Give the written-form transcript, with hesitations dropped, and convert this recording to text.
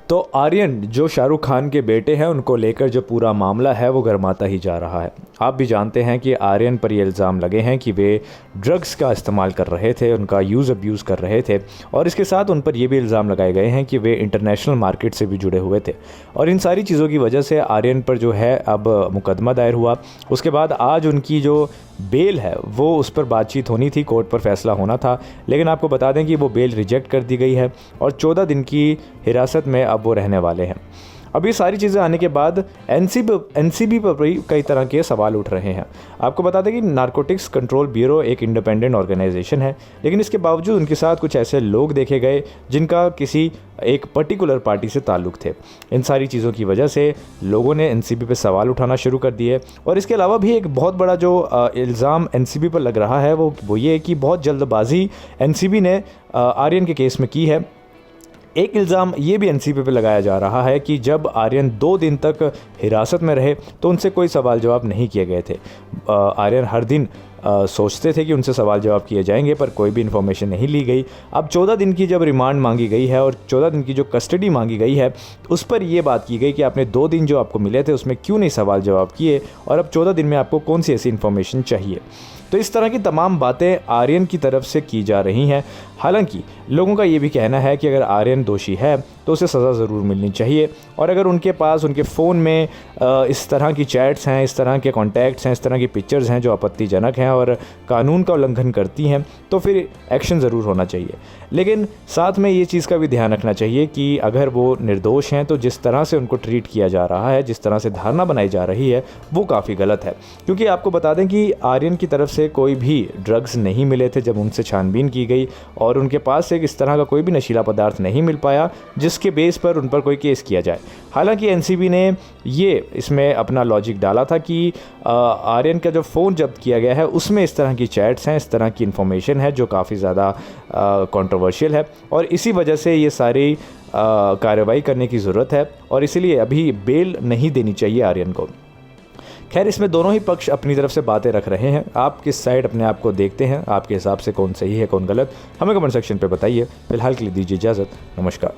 तो आर्यन जो शाहरुख खान के बेटे हैं उनको लेकर जो पूरा मामला है वो गर्माता ही जा रहा है। आप भी जानते हैं कि आर्यन पर ये इल्ज़ाम लगे हैं कि वे ड्रग्स का इस्तेमाल कर रहे थे, उनका यूज़ अब्यूज़ कर रहे थे और इसके साथ उन पर ये भी इल्ज़ाम लगाए गए हैं कि वे इंटरनेशनल मार्केट से भी जुड़े हुए थे। और इन सारी चीज़ों की वजह से आर्यन पर जो है अब मुकदमा दायर हुआ। उसके बाद आज उनकी जो बेल है वो उस पर बातचीत होनी थी, कोर्ट पर फैसला होना था, लेकिन आपको बता दें कि वो बेल रिजेक्ट कर दी गई है और 14 दिन की हिरासत में अब वो रहने वाले हैं। अब ये सारी चीज़ें आने के बाद एनसीबी पर भी कई तरह के सवाल उठ रहे हैं। आपको बता दें कि नारकोटिक्स कंट्रोल ब्यूरो एक इंडिपेंडेंट ऑर्गेनाइजेशन है, लेकिन इसके बावजूद उनके साथ कुछ ऐसे लोग देखे गए जिनका किसी एक पर्टिकुलर पार्टी से ताल्लुक़ थे। इन सारी चीज़ों की वजह से लोगों ने एनसीबी पर सवाल उठाना शुरू कर दिए। और इसके अलावा भी एक बहुत बड़ा जो इल्ज़ाम एनसीबी पर लग रहा है वो ये कि बहुत जल्दबाजी एनसीबी ने आर्यन के केस में की है। एक इल्ज़ाम ये भी एनसीबी पे लगाया जा रहा है कि जब आर्यन 2 दिन तक हिरासत में रहे तो उनसे कोई सवाल जवाब नहीं किए गए थे। आर्यन हर दिन सोचते थे कि उनसे सवाल जवाब किए जाएंगे, पर कोई भी इन्फॉर्मेशन नहीं ली गई। अब 14 दिन की जब रिमांड मांगी गई है और 14 दिन की जो कस्टडी मांगी गई है उस पर यह बात की गई कि आपने 2 दिन जो आपको मिले थे उसमें क्यों नहीं सवाल जवाब किए और अब 14 दिन में आपको कौन सी ऐसी इन्फॉर्मेशन चाहिए। तो इस तरह की तमाम बातें आर्यन की तरफ से की जा रही हैं। हालांकि लोगों का ये भी कहना है कि अगर आर्यन दोषी है तो उसे सज़ा ज़रूर मिलनी चाहिए और अगर उनके पास उनके फ़ोन में इस तरह की चैट्स हैं, इस तरह के कॉन्टैक्ट्स हैं, इस तरह की पिक्चर्स हैं जो आपत्तिजनक हैं और कानून का उल्लंघन करती हैं तो फिर एक्शन ज़रूर होना चाहिए। लेकिन साथ में ये चीज़ का भी ध्यान रखना चाहिए कि अगर वो निर्दोष हैं तो जिस तरह से उनको ट्रीट किया जा रहा है, जिस तरह से धारणा बनाई जा रही है वो काफ़ी गलत है। क्योंकि आपको बता दें कि आर्यन की तरफ से कोई भी ड्रग्स नहीं मिले थे जब उनसे छानबीन की गई और उनके पास से इस तरह का कोई भी नशीला पदार्थ नहीं मिल पाया जिसके बेस पर उन पर कोई केस किया जाए। हालांकि एनसीबी ने ये इसमें अपना लॉजिक डाला था कि आर्यन का जो फ़ोन जब्त किया गया है उसमें इस तरह की चैट्स हैं, इस तरह की इन्फॉर्मेशन है जो काफ़ी ज़्यादा कंट्रोवर्शियल है और इसी वजह से ये सारी कार्रवाई करने की ज़रूरत है और इसीलिए अभी बेल नहीं देनी चाहिए आर्यन को। खैर, इसमें दोनों ही पक्ष अपनी तरफ से बातें रख रहे हैं। आप किस साइड अपने आप को देखते हैं? आपके हिसाब से कौन सही है कौन गलत? हमें कमेंट सेक्शन पे बताइए। फिलहाल के लिए दीजिए इजाज़त। नमस्कार।